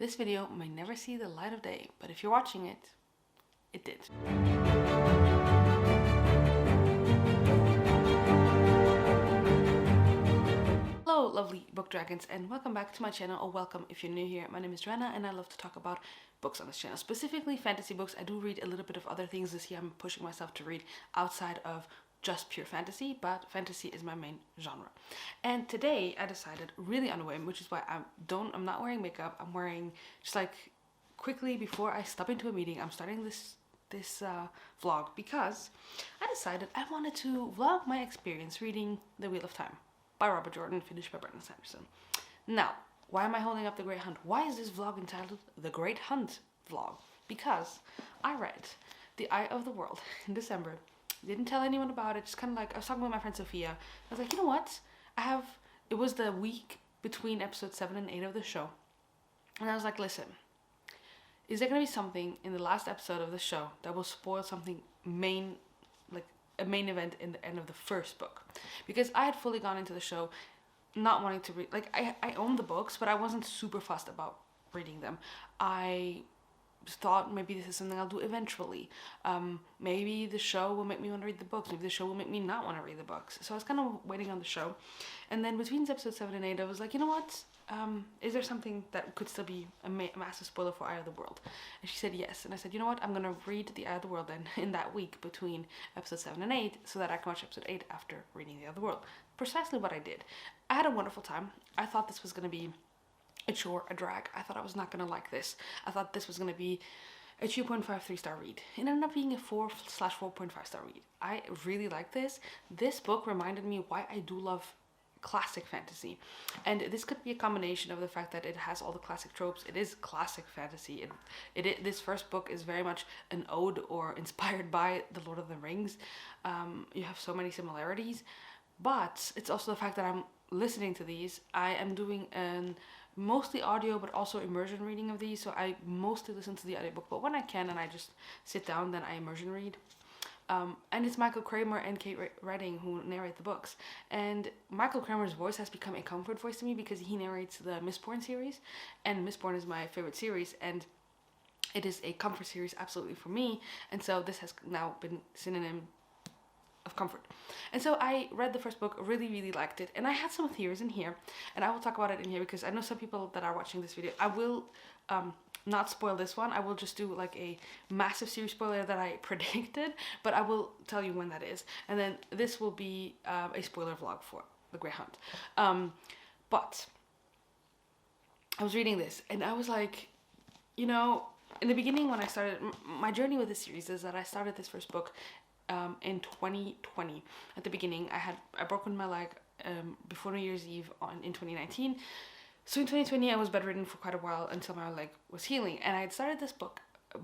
This video may never see the light of day, but if you're watching it, it did. Hello lovely book dragons, and welcome back to my channel, or welcome if you're new here. My name is Joana and I love to talk about books on this channel, specifically fantasy books. I do read a little bit of other things this year. I'm pushing myself to read outside of just pure fantasy, but fantasy is my main genre. And today I decided, really on a whim, which is why I'm not wearing makeup. I'm wearing just like quickly before I step into a meeting, I'm starting this vlog because I decided I wanted to vlog my experience reading The Wheel of Time by Robert Jordan, finished by Brandon Sanderson. Now, why am I holding up The Great Hunt? Why is this vlog entitled The Great Hunt Vlog? Because I read The Eye of the World in December. Didn't tell anyone about it, just kind of like, I was talking with my friend Sophia. I was like, you know what? It was the week between episode 7 and 8 of the show. And I was like, listen, is there going to be something in the last episode of the show that will spoil something a main event in the end of the first book? Because I had fully gone into the show not wanting to read, like I own the books, but I wasn't super fussed about reading them. I thought maybe this is something I'll do eventually. Maybe the show will make me want to read the books. Maybe the show will make me not want to read the books. So I was kind of waiting on the show. And then between episode 7 and 8, I was like, you know what? Is there something that could still be a massive spoiler for Eye of the World? And she said yes. And I said, you know what? I'm going to read The Eye of the World then in that week between episode 7 and 8 so that I can watch episode 8 after reading The Eye of the World. Precisely what I did. I had a wonderful time. I thought this was going to be a chore, a drag. I thought I was not going to like this. I thought this was going to be a 2.53 star read. It ended up being a 4/4.5 star read. I really like this. This book reminded me why I do love classic fantasy. And this could be a combination of the fact that it has all the classic tropes. It is classic fantasy. This first book is very much an ode or inspired by The Lord of the Rings. You have so many similarities. But it's also the fact that I'm listening to these. I am doing an mostly audio but also immersion reading of these, so I mostly listen to the audiobook, but when I can and I just sit down, then I immersion read. And it's Michael Kramer and Kate Redding who narrate the books, and Michael Kramer's voice has become a comfort voice to me because he narrates the Mistborn series, and Mistborn is my favorite series, and it is a comfort series absolutely for me, and so this has now been synonym of comfort. And so I read the first book, really liked it, and I had some theories in here, and I will talk about it in here because I know some people that are watching this video. I will not spoil this one. I will just do like a massive series spoiler that I predicted, but I will tell you when that is, and then this will be a spoiler vlog for The Grey Hunt. But I was reading this and I was like, you know, in the beginning when I started my journey with this series is that I started this first book in 2020. At the beginning, I broken my leg before New Year's Eve in 2019. So in 2020, I was bedridden for quite a while until my leg was healing. And I had started this book,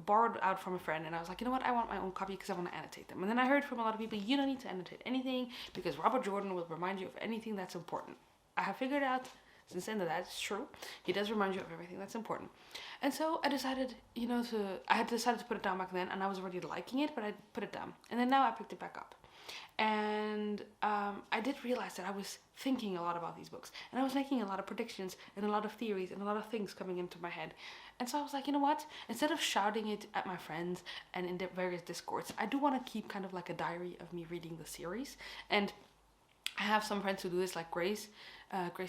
borrowed out from a friend, and I was like, you know what, I want my own copy because I want to annotate them. And then I heard from a lot of people, you don't need to annotate anything because Robert Jordan will remind you of anything that's important. I have figured out since then that that's true. He does remind you of everything that's important. And so I decided, I had decided to put it down back then, and I was already liking it, but I put it down. And then now I picked it back up. And I did realize that I was thinking a lot about these books, and I was making a lot of predictions and a lot of theories and a lot of things coming into my head. And so I was like, you know what? Instead of shouting it at my friends and in the various discords, I do want to keep kind of like a diary of me reading the series. And I have some friends who do this, like Grace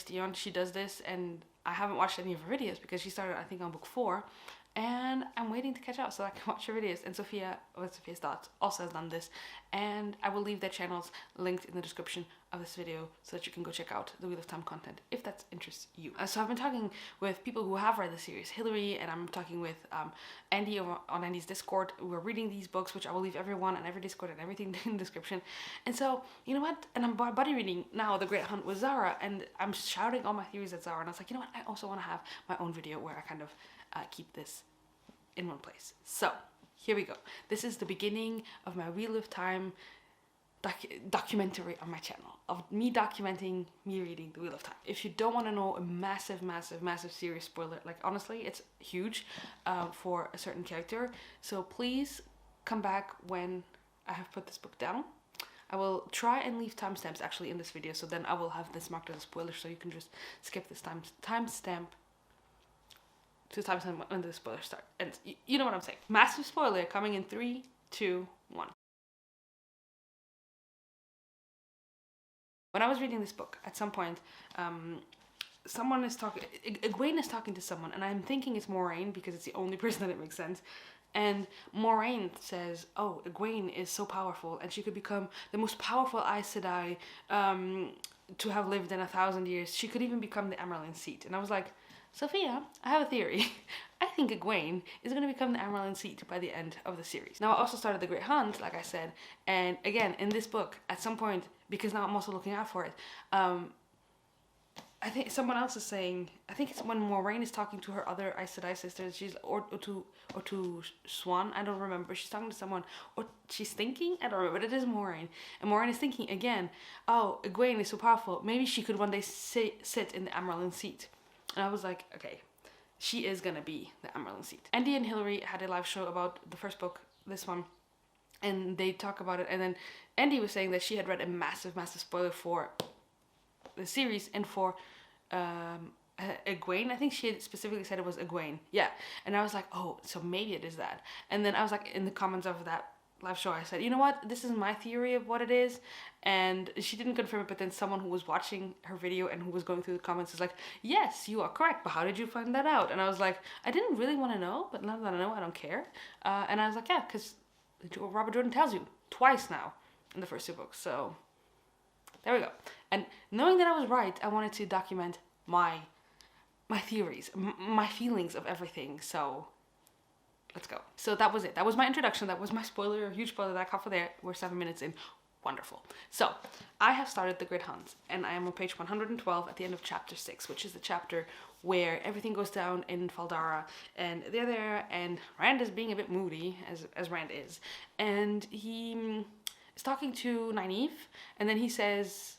Dion. She does this, and I haven't watched any of her videos because she started, I think, on book 4, and I'm waiting to catch up so I can watch her videos. And Sophia, with Sophia's Thoughts, also has done this, and I will leave their channels linked in the description of this video so that you can go check out the Wheel of Time content if that interests you. So I've been talking with people who have read the series, Hillary, and I'm talking with Andy on Andy's Discord. We're reading these books, which I will leave everyone and every Discord and everything in the description. And so, you know what? And I'm buddy reading now The Great Hunt with Zara, and I'm shouting all my theories at Zara, and I was like, you know what? I also want to have my own video where I kind of keep this in one place. So here we go. This is the beginning of my Wheel of Time documentary on my channel, of me documenting me reading The Wheel of Time. If you don't want to know a massive serious spoiler, like honestly it's huge for a certain character, so please come back when I have put this book down. I will try and leave timestamps actually in this video, so then I will have this marked as a spoiler, so you can just skip this timestamp to the time when the spoiler start. And you know what I'm saying. Massive spoiler coming in 3, 2, 1. When I was reading this book, at some point, someone is talking. Egwene is talking to someone, and I'm thinking it's Moraine because it's the only person that it makes sense. And Moraine says, "Oh, Egwene is so powerful, and she could become the most powerful Aes Sedai to have lived in 1,000 years. She could even become the Amyrlin Seat." And I was like, Sophia, I have a theory. I think Egwene is going to become the Amyrlin Seat by the end of the series. Now, I also started The Great Hunt, like I said, and again, in this book, at some point, because now I'm also looking out for it, I think someone else is saying, I think it's when Moraine is talking to her other Aes Sedai sisters, she's, or to Swan, I don't remember, she's talking to someone, or she's thinking, I don't remember, but it is Moraine, and Moraine is thinking again, oh, Egwene is so powerful, maybe she could one day sit in the Amyrlin Seat. And I was like, okay, she is gonna be the Amyrlin Seat. Andy and Hillary had a live show about the first book, this one, and they talk about it, and then Andy was saying that she had read a massive spoiler for the series and for Egwene. I think she had specifically said it was Egwene. Yeah. And I was like, oh, so maybe it is that. And then I was like, in the comments of that live show, I said, you know what, this is my theory of what it is. And she didn't confirm it, but then someone who was watching her video and who was going through the comments is like, yes, you are correct, but how did you find that out? And I was like, I didn't really want to know, but now that I know, I don't care. And I was like, yeah, because Robert Jordan tells you twice now in the first 2 books. So there we go. And knowing that I was right, I wanted to document my theories, my feelings of everything. So let's go. So that was it. That was my introduction. That was my spoiler, huge spoiler that I caught for there. We're 7 minutes in. Wonderful. So I have started The Great Hunt, and I am on page 112 at the end of chapter 6, which is the chapter where everything goes down in Faldara, and they're there, and Rand is being a bit moody, as Rand is, and he is talking to Nynaeve, and then he says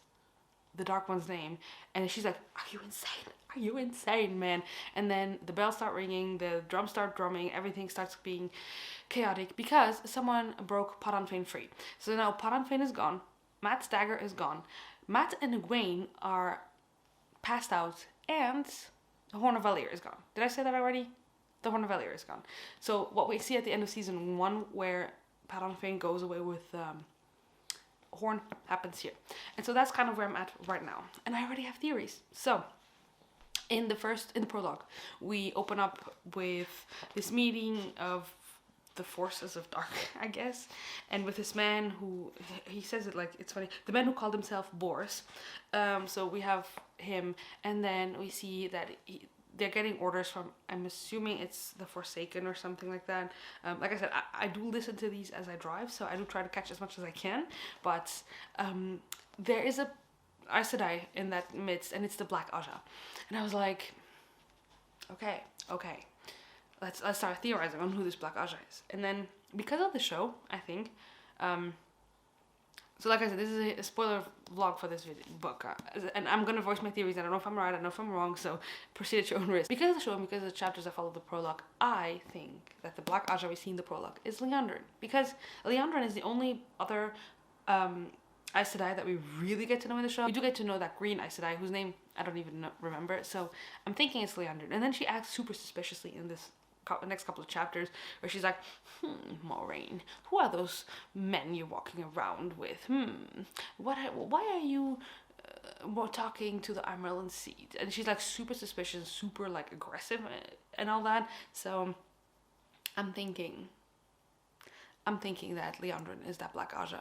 the Dark One's name, and she's like, are you insane? Are you insane, man? And then the bells start ringing, the drums start drumming, everything starts being chaotic because someone broke Padanfain free. So now Padanfain is gone, Matt's dagger is gone, Matt and Egwene are passed out, and the Horn of Valyr is gone. Did I say that already? The Horn of Valyr is gone. So what we see at the end of season 1, where Padanfain goes away with Horn, happens here. And so that's kind of where I'm at right now. And I already have theories. So in the prologue, we open up with this meeting of the forces of dark, I guess, and with this man who, he says it like, it's funny, the man who called himself Boris. So we have him, and then we see that they're getting orders from, I'm assuming it's the Forsaken or something like that. Like I said, I do listen to these as I drive, so I do try to catch as much as I can, but there is a Aes Sedai in that midst, and it's the Black Aja. And I was like, okay, let's start theorizing on who this Black Aja is. And then, because of the show, I think, so like I said, this is a spoiler vlog for this book, and I'm going to voice my theories. I don't know if I'm right, I don't know if I'm wrong, so proceed at your own risk. Because of the show and because of the chapters that follow the prologue, I think that the Black Aja we see in the prologue is Liandrin. Because Liandrin is the only other Aes Sedai that we really get to know in the show. We do get to know that green Aes Sedai, whose name I don't even remember, so I'm thinking it's Liandrin. And then she acts super suspiciously in this next couple of chapters, where she's like, Moraine, who are those men you're walking around with? Why are you talking to the Amyrlin Seat? And she's like super suspicious, super like aggressive and all that. So I'm thinking that Liandrin is that Black Aja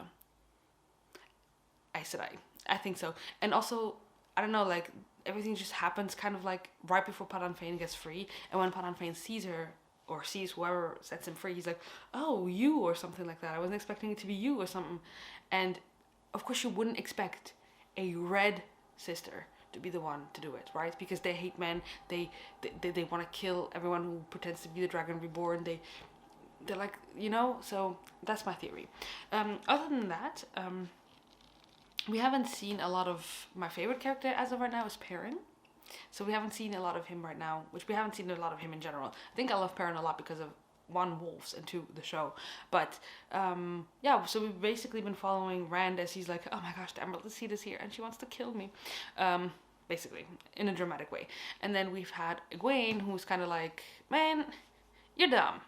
Aes Sedai. I think so. And also, I don't know, like, everything just happens kind of like right before Padanfain gets free, and when Padanfain sees her, or sees whoever sets him free, he's like, oh, you, or something like that. I wasn't expecting it to be you, or something. And of course you wouldn't expect a red sister to be the one to do it, right? Because they hate men, they want to kill everyone who pretends to be the Dragon Reborn, they're like, you know, so that's my theory. Other than that, we haven't seen a lot of my favorite character as of right now is Perrin. So we haven't seen a lot of him right now, which we haven't seen a lot of him in general. I think I love Perrin a lot because of 1, wolves, and 2, the show. But yeah, so we've basically been following Rand as he's like, oh my gosh, the Emerald Seed is here and she wants to kill me. basically, in a dramatic way. And then we've had Egwene, who's kind of like, man, you're dumb.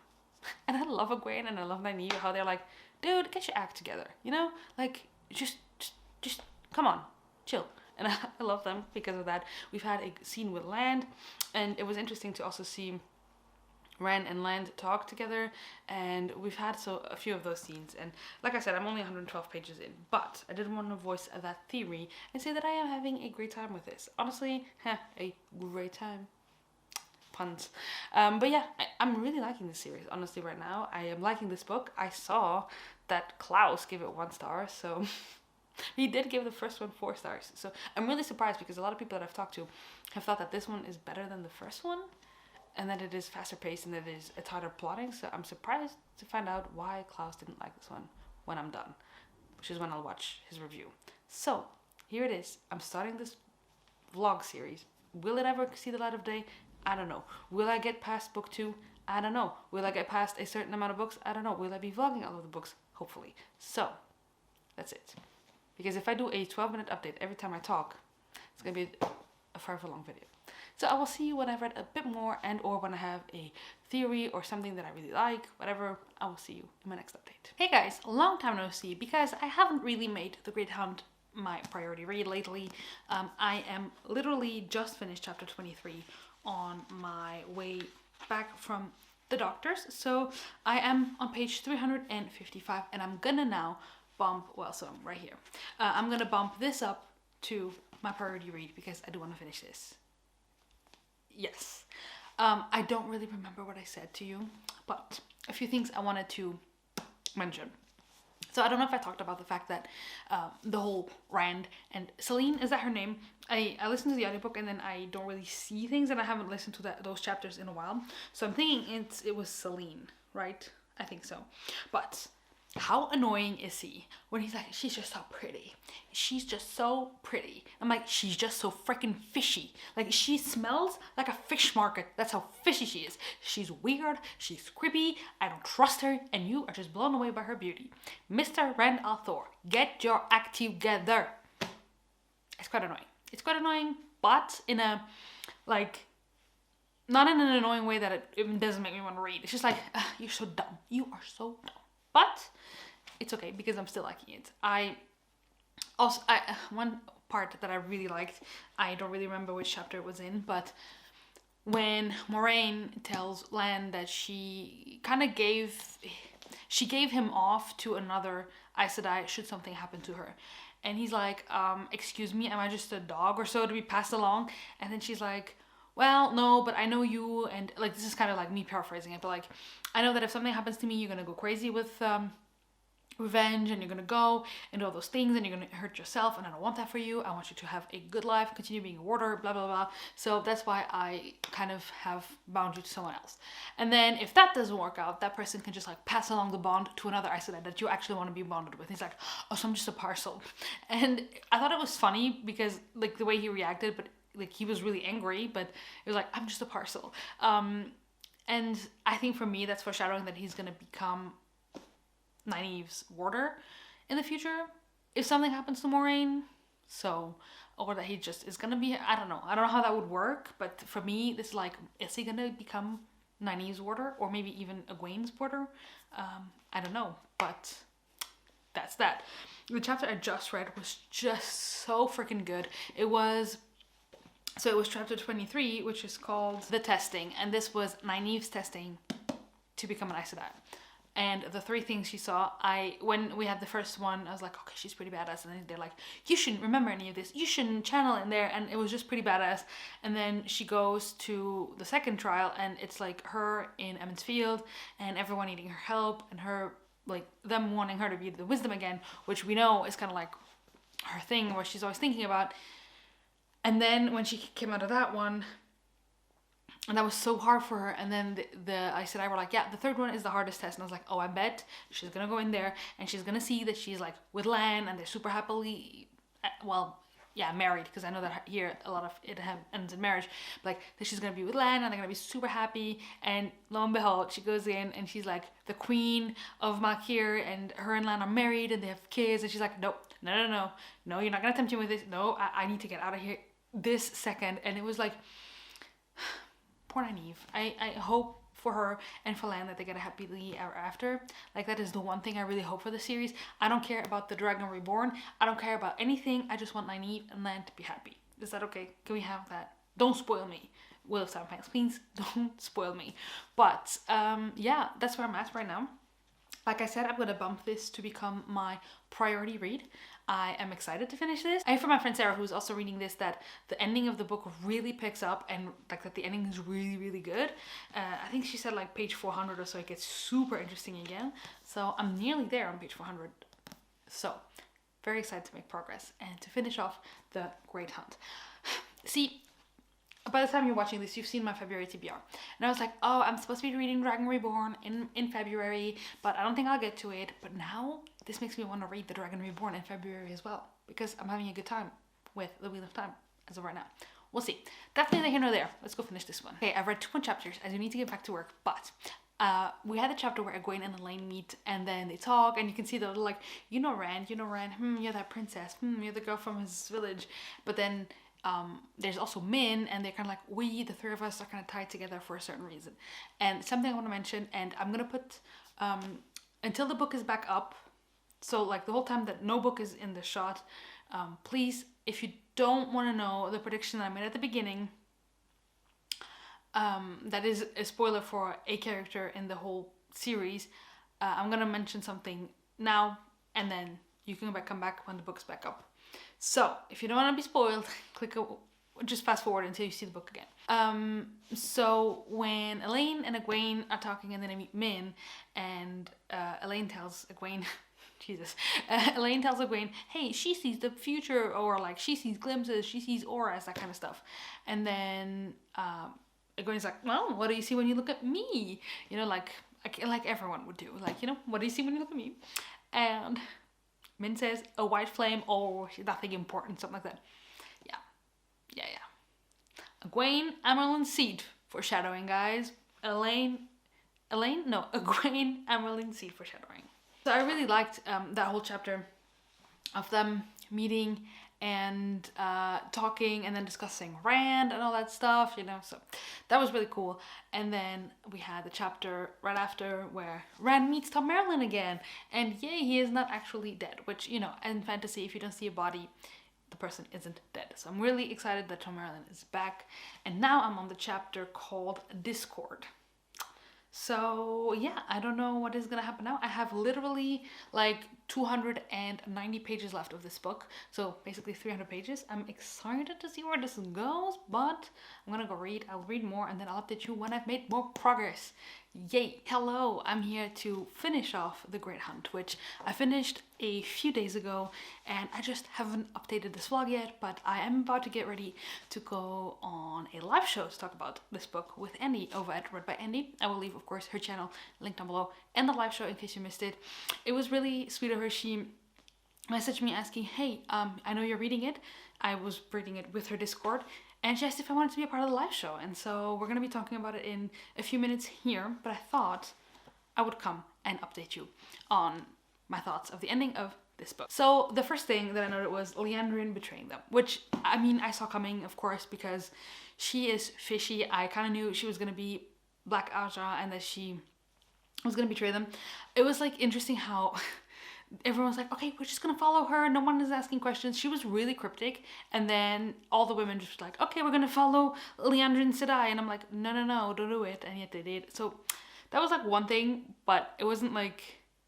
And I love Egwene and I love Nynaeve, how they're like, dude, get your act together, you know? Like, just come on, chill. And I love them because of that. We've had a scene with Land, and it was interesting to also see Ren and Land talk together, and we've had a few of those scenes. And like I said, I'm only 112 pages in, but I did want to voice that theory and say that I am having a great time with this. Honestly, a great time. Puns. But yeah, I'm really liking this series, honestly, right now. I am liking this book. I saw that Klaus gave it 1 star, so he did give the first one 4 stars. So I'm really surprised because a lot of people that I've talked to have thought that this one is better than the first one, and that it is faster paced and that it is a tighter plotting. So I'm surprised to find out why Klaus didn't like this one when I'm done, which is when I'll watch his review. So here it is. I'm starting this vlog series. Will it ever see the light of day? I don't know. Will I get past book 2? I don't know. Will I get past a certain amount of books? I don't know. Will I be vlogging all of the books? Hopefully. So that's it. Because if I do a 12-minute update every time I talk, it's going to be a forever long video. So I will see you when I've read a bit more, and or when I have a theory or something that I really like, whatever. I will see you in my next update. Hey guys, long time no see, because I haven't really made The Great Hound my priority read lately. I am literally just finished chapter 23 on my way back from the doctor's. So I am on page 355, and I'm gonna now bump, well, so I'm right here. I'm gonna bump this up to my priority read because I do want to finish this. Yes. I don't really remember what I said to you, but a few things I wanted to mention. So I don't know if I talked about the fact that the whole Rand and Celine, is that her name? I listened to the audiobook and then I don't really see things, and I haven't listened to those chapters in a while. So I'm thinking it was Celine, right? I think so. But how annoying is he when he's like, she's just so pretty. She's just so pretty. I'm like, she's just so freaking fishy. Like, she smells like a fish market. That's how fishy she is. She's weird. She's creepy. I don't trust her. And you are just blown away by her beauty. Mr. Rand al'Thor, get your act together. It's quite annoying. It's quite annoying, but in a, like, not in an annoying way that it doesn't make me want to read. It's just like, you're so dumb. You are so dumb. But it's okay because I'm still liking it. One part that I really liked, I don't really remember which chapter it was in, but when Moraine tells Lan that she gave him off to another Aes Sedai should something happen to her. And he's like, excuse me, am I just a dog or so to be passed along? And then she's like, well, no, but I know you, and like, this is kind of like me paraphrasing it, but like, I know that if something happens to me, you're gonna go crazy with revenge, and you're gonna go and do all those things, and you're gonna hurt yourself, and I don't want that for you. I want you to have a good life, continue being a warder, blah, blah, blah. So that's why I kind of have bound you to someone else. And then if that doesn't work out, that person can just like pass along the bond to another Aes Sedai that you actually want to be bonded with. And he's like, oh, so I'm just a parcel. And I thought it was funny because like the way he reacted, but like he was really angry, but it was like, I'm just a parcel. And I think for me, that's foreshadowing that he's going to become Nynaeve's warder in the future if something happens to Moraine. So, or that he just is going to be, I don't know how that would work, but for me, this is like, is he going to become Nynaeve's warder, or maybe even Egwene's warder? I don't know, but that's that. The chapter I just read was just so freaking good. It was chapter 23, which is called The Testing, and this was Nynaeve's testing to become an Aes Sedai. And the 3 things she saw, when we had the first one, I was like, okay, she's pretty badass. And then they're like, you shouldn't remember any of this. You shouldn't channel in there. And it was just pretty badass. And then she goes to the second trial, and it's like her in Emond's Field, and everyone needing her help, and her, like, them wanting her to be the wisdom again, which we know is kind of like her thing, where she's always thinking about. And then when she came out of that one, and that was so hard for her, and then I said, we're like, yeah, the third one is the hardest test. And I was like, oh, I bet she's gonna go in there and she's gonna see that she's like with Lan, and they're super happily, well, yeah, married, because I know that here a lot of it ends in marriage, but like that she's gonna be with Lan and they're gonna be super happy. And lo and behold, she goes in and she's like the queen of Malkir, and her and Lan are married and they have kids, and she's like, no, you're not gonna tempt me with this. No, I need to get out of here this second, and it was like, poor Nynaeve. I hope for her and for Lan that they get a happily ever after. Like, that is the one thing I really hope for the series. I don't care about the Dragon Reborn. I don't care about anything. I just want Nynaeve and Lan to be happy. Is that okay? Can we have that? Don't spoil me. Will of Saddlepanks, please don't spoil me. But yeah, that's where I'm at right now. Like I said, I'm gonna bump this to become my priority read. I am excited to finish this. I heard from my friend Sarah, who's also reading this, that the ending of the book really picks up, and like that the ending is really, really good. I think she said like page 400 or so, it gets super interesting again. So I'm nearly there on page 400. So very excited to make progress and to finish off the Great Hunt. See, by the time you're watching this, you've seen my February TBR. And I was like, oh, I'm supposed to be reading Dragon Reborn in February, but I don't think I'll get to it. But now, this makes me want to read The Dragon Reborn in February as well, because I'm having a good time with The Wheel of Time as of right now. We'll see. That's neither here nor there. Let's go finish this one. Okay, I've read 2 more chapters. I do need to get back to work, but we had the chapter where Egwene and Elaine meet, and then they talk, and you can see they're like, you know Rand, you're that princess, you're the girl from his village. But then there's also Min, and they're kind of like, we, the 3 of us, are kind of tied together for a certain reason. And something I want to mention, and I'm gonna put until the book is back up, so like the whole time that no book is in the shot, please, if you don't want to know the prediction that I made at the beginning, that is a spoiler for a character in the whole series, I'm gonna mention something now, and then you can come back when the book's back up. So, if you don't want to be spoiled, just fast forward until you see the book again. So when Elaine and Egwene are talking, and then I meet Min, and Elaine tells Egwene, Elaine tells Egwene, hey, she sees the future, or like she sees glimpses, she sees auras, that kind of stuff. And then Egwene's like, well, what do you see when you look at me? You know, like everyone would do. Like, you know, what do you see when you look at me? And Min says, a white flame, or nothing important, something like that. Yeah. Egwene, Amerlin, Seed, foreshadowing, guys. Egwene, Amerlin, Seed, foreshadowing. So I really liked that whole chapter of them meeting and talking, and then discussing Rand and all that stuff, you know, so that was really cool. And then we had the chapter right after where Rand meets Tom Merlin again, and yay, he is not actually dead, which, you know, in fantasy, if you don't see a body, the person isn't dead. So I'm really excited that Tom Merlin is back. And now I'm on the chapter called Discord. So yeah, I don't know what is gonna happen now. I have literally like 290 pages left of this book, so basically 300 pages. I'm excited to see where this goes, but I'm gonna go read. I'll read more, and then I'll update you when I've made more progress. Yay! Hello! I'm here to finish off The Great Hunt, which I finished a few days ago, and I just haven't updated this vlog yet, but I am about to get ready to go on a live show to talk about this book with Andy over at Read by Andy. I will leave, of course, her channel linked down below, and the live show in case you missed it. It was really sweet of her. She messaged me asking, hey, I know you're reading it. I was reading it with her Discord, and she asked if I wanted to be a part of the live show. And so we're going to be talking about it in a few minutes here, but I thought I would come and update you on my thoughts of the ending of this book. So the first thing that I noted was Liandrin betraying them, which, I mean, I saw coming, of course, because she is fishy. I kind of knew she was going to be Black Aja and that she was going to betray them. It was like interesting how everyone's like, okay, we're just gonna follow her, no one is asking questions. She was really cryptic, and then all the women just like, okay, we're gonna follow Liandrin Sedai, and I'm like, no, don't do it, and yet they did. So that was like one thing, but it wasn't like,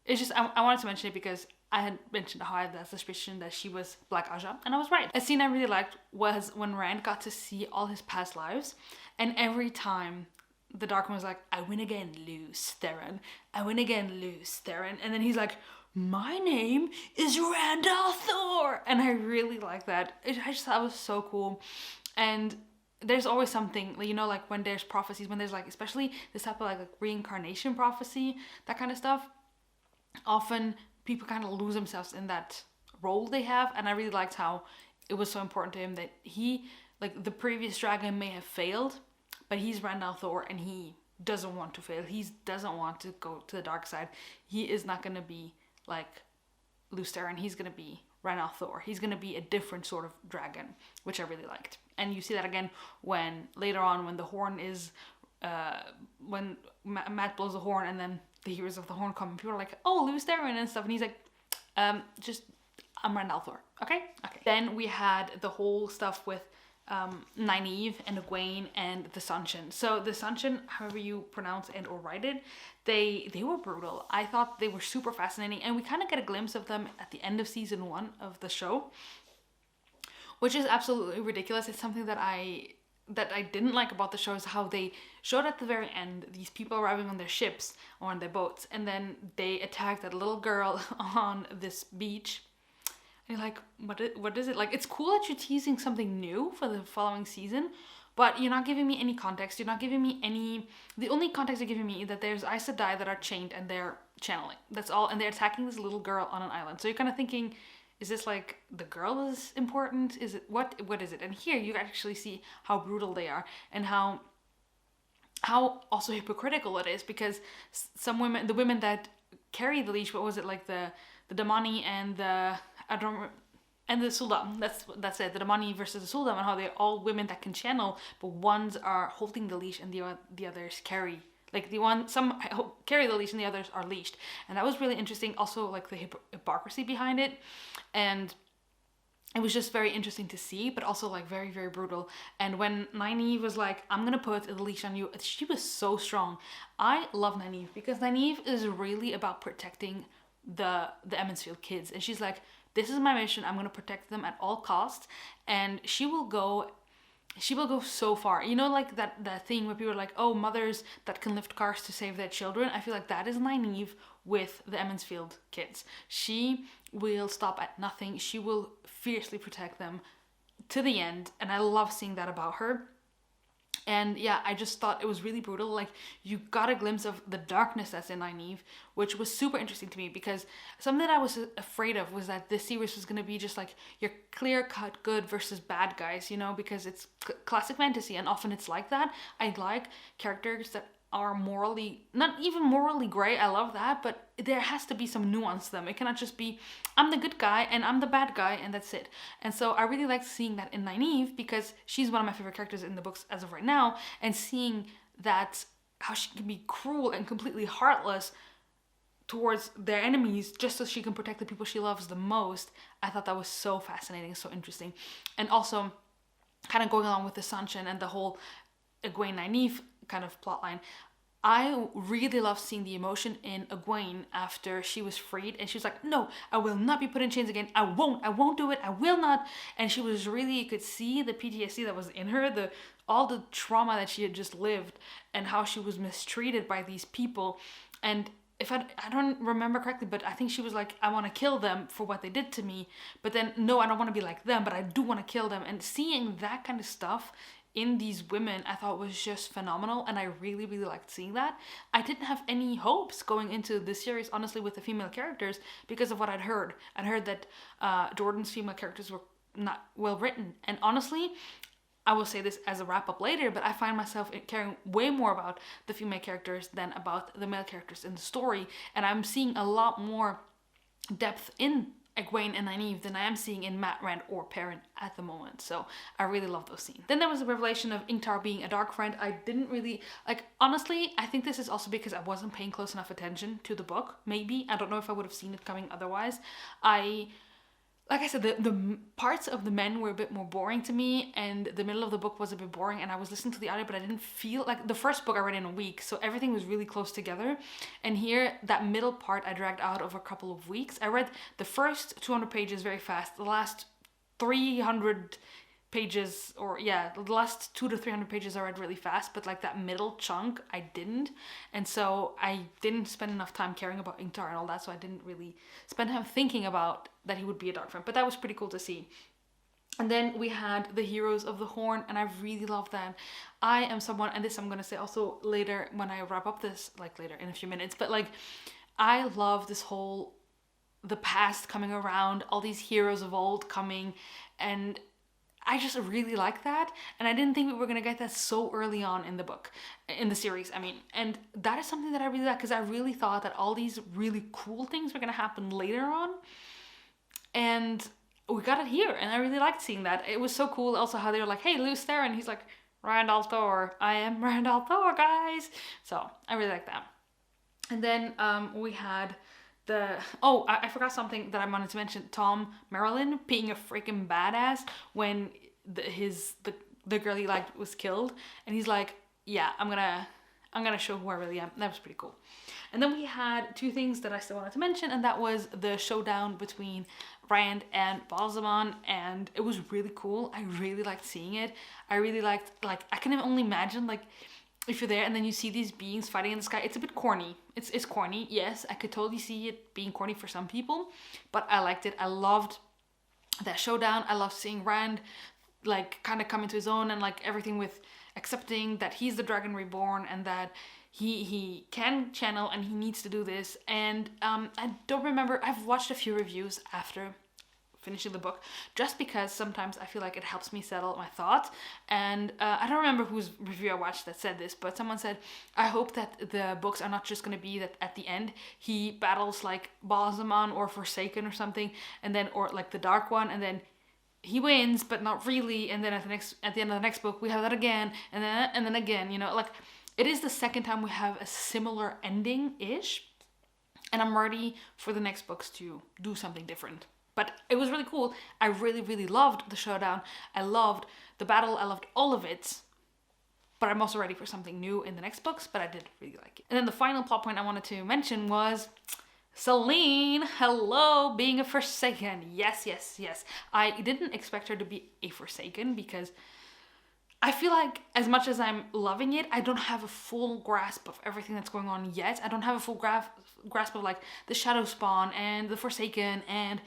it's just, I wanted to mention it because I had mentioned how I had that suspicion that she was Black Aja, and I was right. A scene I really liked was when Rand got to see all his past lives, and every time the Dark One was like, I win again, lose, Theron. I win again, lose, Theron. And then he's like, my name is Rand al'Thor, and I really like that. I just thought it was so cool. And there's always something, you know, like when there's prophecies, when there's like, especially this type of like reincarnation prophecy, that kind of stuff, often people kind of lose themselves in that role they have. And I really liked how it was so important to him that he, like, the previous dragon may have failed, but he's Rand al'Thor, and he doesn't want to fail. He doesn't want to go to the dark side. He is not going to be like Luster, and he's gonna be Rand al'Thor. He's gonna be a different sort of dragon, which I really liked. And you see that again when later on when the horn is when Matt blows the horn and then the heroes of the horn come and people are like, oh, Lewis Theron and stuff, and he's like, just I'm Rand al'Thor. Okay. Then we had the whole stuff with Nynaeve and Egwene and the Sunshine. So the Sunshine, however you pronounce and or write it, they were brutal. I thought they were super fascinating, and we kind of get a glimpse of them at the end of season 1 of the show, which is absolutely ridiculous. It's something that I didn't like about the show, is how they showed at the very end these people arriving on their ships or on their boats, and then they attacked that little girl on this beach. And you're like, what is it? Like, it's cool that you're teasing something new for the following season, but you're not giving me any context. You're not giving me any... The only context you're giving me is that there's Aes Sedai that are chained and they're channeling. That's all. And they're attacking this little girl on an island. So you're kind of thinking, is this like the girl is important? Is it... What is it? And here you actually see how brutal they are and how also hypocritical it is, because some women, the women that carry the leash, what was it, like the Damani and the... and the Suldam, that's it, the Damani versus the Suldam, and how they're all women that can channel, but ones are holding the leash and the others carry, like some carry the leash and the others are leashed. And that was really interesting. Also, like the hypocrisy behind it, and it was just very interesting to see, but also like very, very brutal. And when Nynaeve was like, I'm gonna put the leash on you, she was so strong. I love Nynaeve because Nynaeve is really about protecting the Emmonsfield kids, and she's like, this is my mission, I'm going to protect them at all costs. And she will go so far. You know, like that thing where people are like, oh, mothers that can lift cars to save their children. I feel like that is Nynaeve with the Emmonsfield kids. She will stop at nothing. She will fiercely protect them to the end. And I love seeing that about her. And yeah, I just thought it was really brutal. Like, you got a glimpse of the darkness that's in Nynaeve, which was super interesting to me, because something that I was afraid of was that this series was going to be just like your clear-cut good versus bad guys, you know, because it's classic fantasy, and often it's like that. I like characters that are morally, not even morally gray, I love that, but there has to be some nuance to them. It cannot just be, I'm the good guy and I'm the bad guy and that's it. And so I really like seeing that in Nynaeve, because she's one of my favorite characters in the books as of right now, and seeing that, how she can be cruel and completely heartless towards their enemies just so she can protect the people she loves the most. I thought that was so fascinating, so interesting. And also kind of going along with the Sunshine and the whole Egwene Nynaeve kind of plotline, I really love seeing the emotion in Egwene after she was freed, and she was like, no, I will not be put in chains again. I won't do it. I will not. And she was really, you could see the PTSD that was in her, all the trauma that she had just lived, and how she was mistreated by these people. And if I don't remember correctly, but I think she was like, I want to kill them for what they did to me. But then, no, I don't want to be like them, but I do want to kill them. And seeing that kind of stuff in these women, I thought was just phenomenal, and I really, really liked seeing that. I didn't have any hopes going into this series, honestly, with the female characters, because of what I'd heard. I'd heard that Jordan's female characters were not well written, and honestly, I will say this as a wrap up later, but I find myself caring way more about the female characters than about the male characters in the story, and I'm seeing a lot more depth in Egwene and Nynaeve than I am seeing in Matt, Rand, or Perrin at the moment. So I really love those scenes. Then there was the revelation of Ingtar being a dark friend. I didn't really, like, honestly, I think this is also because I wasn't paying close enough attention to the book. Maybe. I don't know if I would have seen it coming otherwise. Like I said, the parts of the men were a bit more boring to me, and the middle of the book was a bit boring, and I was listening to the audio, but I didn't feel like the first book I read in a week, so everything was really close together. And here, that middle part I dragged out over a couple of weeks. I read the first 200 pages very fast. The last 300 pages, or yeah, the last 200 to 300 pages I read really fast, but like that middle chunk I didn't, and so I didn't spend enough time caring about Ingtar and all that, so I didn't really spend time thinking about that he would be a dark friend, but that was pretty cool to see. And then we had the Heroes of the Horn, and I really love that. I am someone, and this I'm going to say also later when I wrap up this, like later in a few minutes, but like I love this whole, the past coming around, all these heroes of old coming, and I just really like that, and I didn't think we were going to get that so early on in the book, in the series, I mean, and that is something that I really like, because I really thought that all these really cool things were going to happen later on, and we got it here, and I really liked seeing that. It was so cool also how they were like, hey, Lou's there, and he's like, Randall Thor, I am Randall Thor, guys. So I really like that. And then we had I forgot something that I wanted to mention. Tom Marilyn being a freaking badass when the girl he liked was killed, and he's like, yeah, I'm gonna show who I really am. That was pretty cool. And then we had two things that I still wanted to mention, and that was the showdown between Rand and Balsamon, and it was really cool. I really liked seeing it. I really liked, like, I can only imagine, like, if you're there and then you see these beings fighting in the sky. It's a bit corny. It's corny, yes. I could totally see it being corny for some people, but I liked it. I loved that showdown. I loved seeing Rand, like, kind of come into his own, and like everything with accepting that he's the Dragon Reborn and that he can channel and he needs to do this. And I don't remember, I've watched a few reviews after finishing the book, just because sometimes I feel like it helps me settle my thoughts. And I don't remember whose review I watched that said this, but someone said, I hope that the books are not just going to be that at the end he battles like Balsamon or Forsaken or something, and then, or like the Dark One, and then he wins, but not really, and then at the end of the next book we have that again, and then again, you know, like, it is the second time we have a similar ending-ish, and I'm ready for the next books to do something different. But it was really cool. I really, really loved the showdown. I loved the battle. I loved all of it. But I'm also ready for something new in the next books, but I did really like it. And then the final plot point I wanted to mention was Selene, hello, being a Forsaken. Yes, yes, yes. I didn't expect her to be a Forsaken because I feel like as much as I'm loving it, I don't have a full grasp of everything that's going on yet. I don't have a full grasp of like the Shadow Spawn and the Forsaken and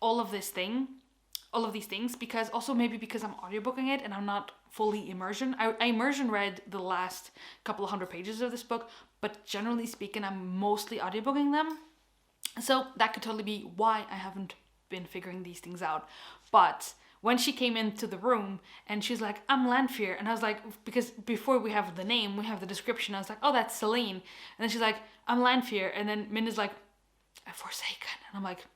all of these things, because also maybe because I'm audiobooking it and I'm not fully immersion. I immersion read the last couple of 100 pages of this book, but generally speaking, I'm mostly audiobooking them. So that could totally be why I haven't been figuring these things out. But when she came into the room and she's like, I'm Lanfear, and I was like, because before we have the name, we have the description, I was like, oh, that's Selene. And then she's like, I'm Lanfear, and then Min is like, a Forsaken, and I'm like,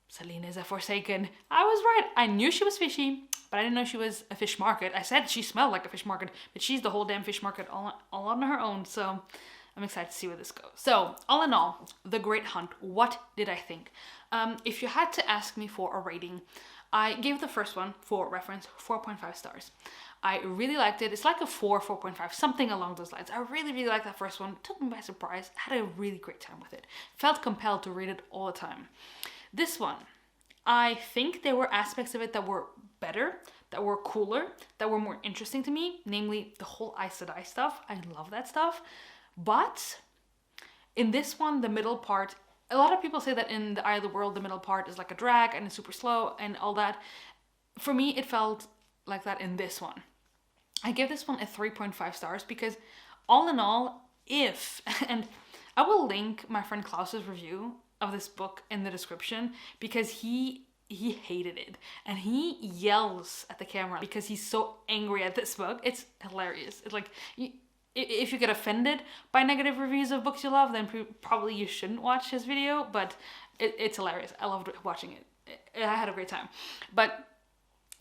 Selene is a Forsaken. I was right. I knew she was fishy, but I didn't know she was a fish market. I said she smelled like a fish market, but she's the whole damn fish market all on her own. So I'm excited to see where this goes. So all in all, The Great Hunt, what did I think? If you had to ask me for a rating, I gave the first one, for reference, 4.5 stars. I really liked it. It's like a 4.5, something along those lines. I really, really liked that first one. It took me by surprise. I had a really great time with it. Felt compelled to read it all the time. This one, I think there were aspects of it that were better, that were cooler, that were more interesting to me, namely the whole Aes Sedai stuff. I love that stuff. But in this one, the middle part, a lot of people say that in the Eye of the World, the middle part is like a drag and it's super slow and all that. For me, it felt like that in this one. I give this one a 3.5 stars because all in all, and I will link my friend Klaus's review of this book in the description, because he hated it and he yells at the camera because he's so angry at this book. It's hilarious. It's like, if you get offended by negative reviews of books you love, then probably you shouldn't watch his video, but it's hilarious. I loved watching it. I had a great time. But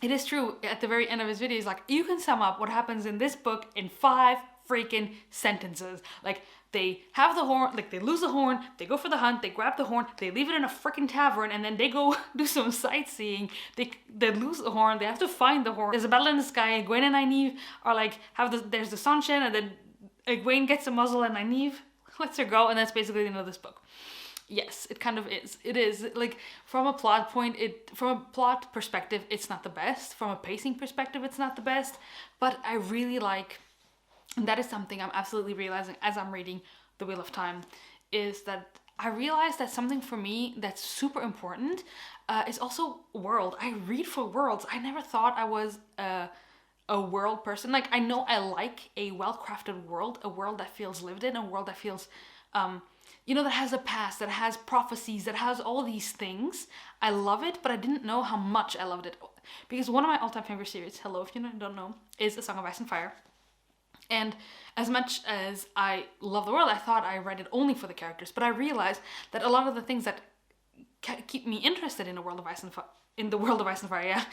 it is true, at the very end of his video, he's like, you can sum up what happens in this book in 5 freaking sentences. Like, they have the horn, like they lose the horn, they go for the hunt, they grab the horn, they leave it in a freaking tavern, and then they go do some sightseeing. They lose the horn, they have to find the horn. There's a battle in the sky, Egwene and Nynaeve are like, there's the sunshine, and then Egwene gets a muzzle and Nynaeve lets her go, and that's basically the end of this book. Yes, it kind of is. It is, like, from a plot perspective, it's not the best. From a pacing perspective, it's not the best. But I really like, and that is something I'm absolutely realizing as I'm reading The Wheel of Time, is that I realized that something for me that's super important is also world. I read for worlds. I never thought I was a world person. Like, I know I like a well-crafted world, a world that feels lived in, a world that feels, that has a past, that has prophecies, that has all these things. I love it, but I didn't know how much I loved it. Because one of my all-time favorite series, hello if you don't know, is A Song of Ice and Fire. And as much as I love the world, I thought I read it only for the characters, but I realized that a lot of the things that keep me interested in the world of Ice and Fire, yeah,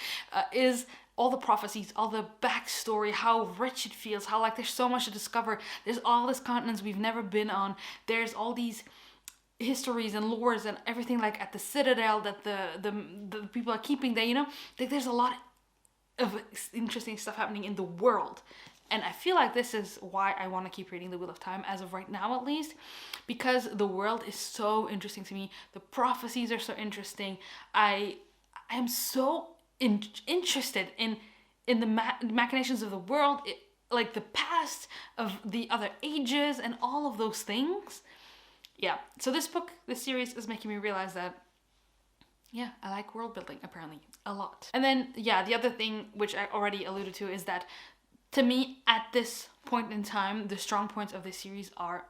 is all the prophecies, all the backstory, how rich it feels, how like there's so much to discover. There's all these continents we've never been on. There's all these histories and lores and everything, like at the Citadel that the people are keeping there, you know? Like there's a lot of interesting stuff happening in the world. And I feel like this is why I want to keep reading The Wheel of Time, as of right now at least, because the world is so interesting to me. The prophecies are so interesting. I am so interested in the machinations of the world, like the past of the other ages and all of those things. Yeah, so this series is making me realize that, yeah, I like world building apparently a lot. And then, yeah, the other thing which I already alluded to is that, to me, at this point in time, the strong points of this series are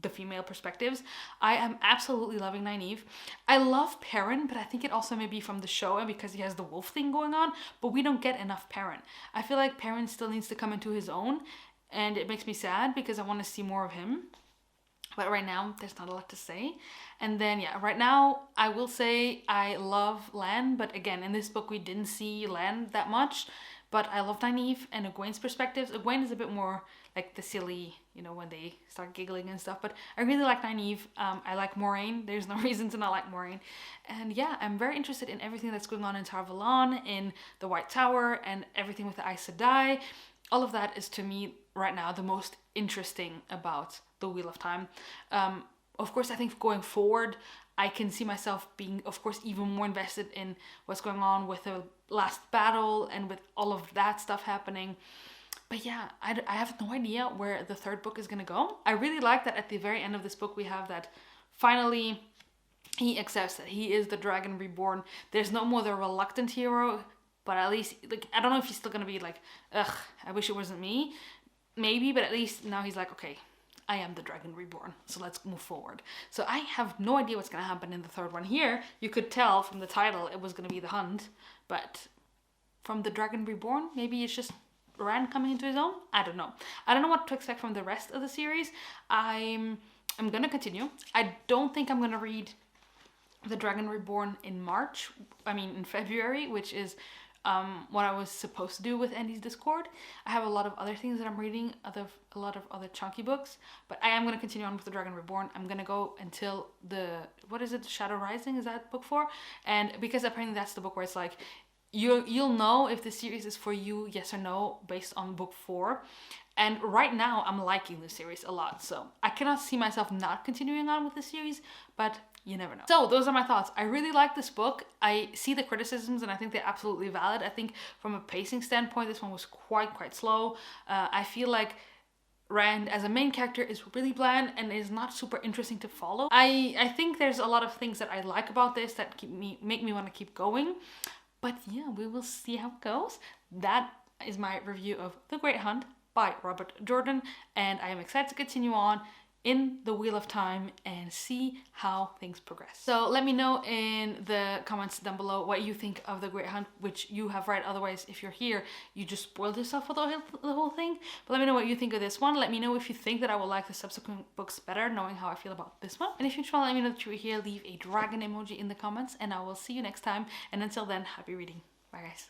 the female perspectives. I am absolutely loving Nynaeve. I love Perrin, but I think it also may be from the show and because he has the wolf thing going on, but we don't get enough Perrin. I feel like Perrin still needs to come into his own, and it makes me sad because I want to see more of him. But right now, there's not a lot to say. And then, yeah, right now, I will say I love Lan. But again, in this book, we didn't see Lan that much. But I love Nynaeve and Egwene's perspectives. Egwene is a bit more like the silly, you know, when they start giggling and stuff. But I really like Nynaeve. I like Moraine. There's no reason to not like Moraine. And yeah, I'm very interested in everything that's going on in Tar Valon, in the White Tower, and everything with the Aes Sedai. All of that is, to me, right now, the most interesting about The Wheel of Time. Of course, I think going forward, I can see myself being, of course, even more invested in what's going on with the last battle and with all of that stuff happening. But yeah, I have no idea where the third book is going to go. I really like that at the very end of this book, we have that finally he accepts that he is the Dragon Reborn. There's no more the reluctant hero, but at least, like, I don't know if he's still going to be like, ugh, I wish it wasn't me. Maybe, but at least now he's like, okay, I am the Dragon Reborn, so let's move forward. So I have no idea what's going to happen in the third one. Here, you could tell from the title it was going to be The Hunt, but from the Dragon Reborn, maybe it's just Rand coming into his own? I don't know. I don't know what to expect from the rest of the series. I'm going to continue. I don't think I'm going to read The Dragon Reborn in February, which is what I was supposed to do with Andy's Discord. I have a lot of other things that I'm reading, a lot of other chunky books, but I am going to continue on with The Dragon Reborn. I'm going to go until Shadow Rising, is that book 4? And because apparently that's the book where it's like, you'll know if the series is for you, yes or no, based on book 4. And right now, I'm liking the series a lot, so I cannot see myself not continuing on with the series, but you never know. So those are my thoughts. I really like this book. I see the criticisms and I think they're absolutely valid. I think from a pacing standpoint, this one was quite slow. I feel like Rand as a main character is really bland and is not super interesting to follow. I think there's a lot of things that I like about this that make me want to keep going. But yeah, we will see how it goes. That is my review of The Great Hunt by Robert Jordan, and I am excited to continue on in The Wheel of Time and see how things progress. So let me know in the comments down below what you think of The Great Hunt, which you have read. Otherwise, if you're here, you just spoiled yourself for the whole thing. But let me know what you think of this one. Let me know if you think that I will like the subsequent books better, knowing how I feel about this one. And if you just want to let me know that you were here, leave a dragon emoji in the comments, and I will see you next time. And until then, happy reading. Bye, guys.